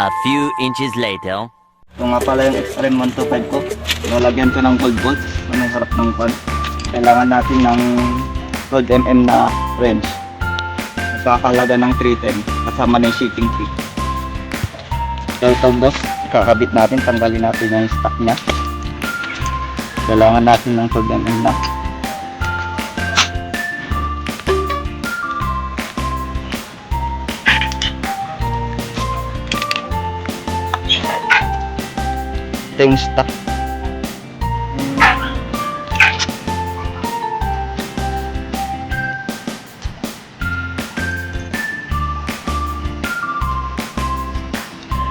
A few inches later. Ito nga pala yung Extreme 125 ko. Nalagyan ko ng gold bolts. Ano yung harap ng pan. Kailangan natin ng 12mm na wrench. Nagkakalaga ng 310 kasama na yung shipping fee. So ito boss, kakabit natin, tanggalin natin yung stock nya. Kailangan natin ng 12mm na. Ito yung stock.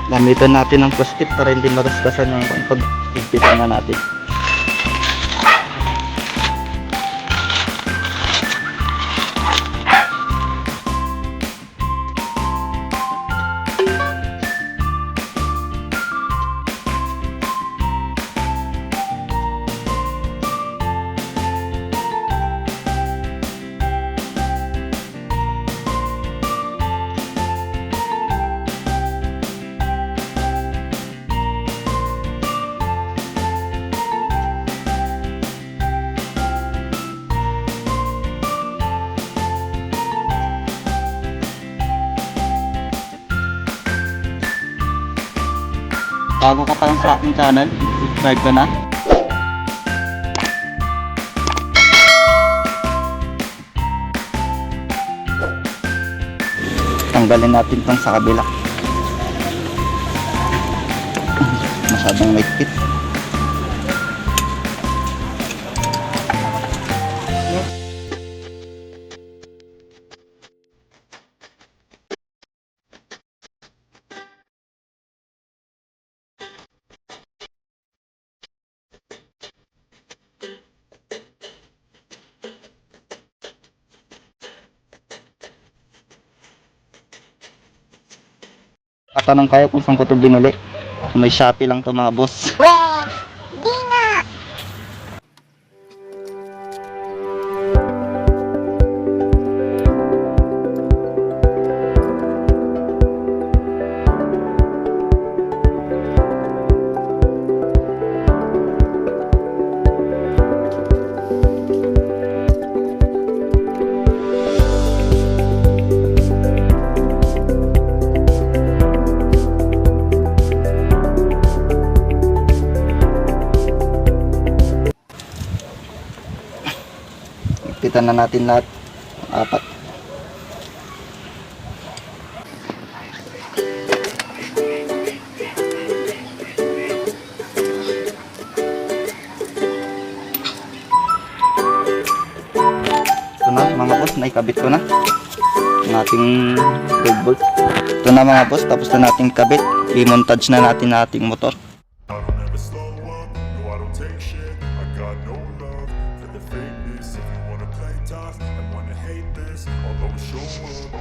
Gamitan natin ng plastic para hindi marasgasan yung pag-igpitan na natin. Bago ka pa lang sa aking channel, subscribe ka na. Tanggalin natin itong sa kabila. Masyadong maikpit. Tatanong kayo kung saan ko ito binuli. May Shopee lang ito mga boss. Di nga! Pitan na natin lahat. Apat. Ito na mga boss, naikabit ko na ang ating gold bolt. Ito na mga boss, tapos na natin kabit. I-montage na natin ang ating motor. I don't ever slow up, no I don't take shit. I got no love for the fakeness. If you wanna play tough and wanna hate this, I'll always show up.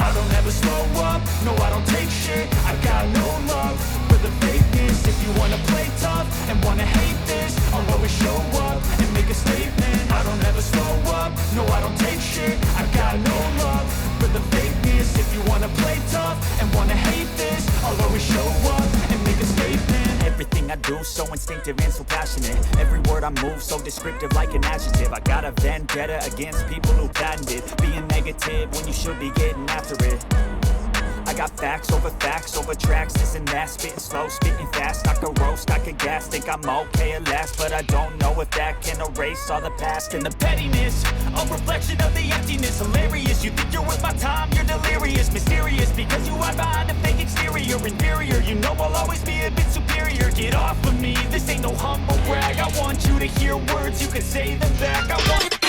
I don't ever slow up, no I don't take shit. I got no love for the fakeness. If you wanna play tough and wanna hate this, I'll always show up and make a statement. I don't ever slow up, no I don't take shit. I got no love for the fakeness. If you wanna play tough and wanna hate this, I'll always show up and make a statement. Everything I do so instinctive and so passionate. Every word I move so descriptive like an adjective. I got a vendetta against people who patented being negative when you should be getting after it. I got facts over tracks, this and that. Spitting slow, spitting fast. I could roast, I could gas. Think I'm okay at last, but I don't know if that can erase all the past. And the pettiness, a reflection of the emptiness. Hilarious, you think you're worth my time, you're delirious. Mysterious, because you hide behind a fake exterior. Inferior, you know I'll always be a bit superior. Get off of me, this ain't no humble brag. I want you to hear words, you can say them back. I want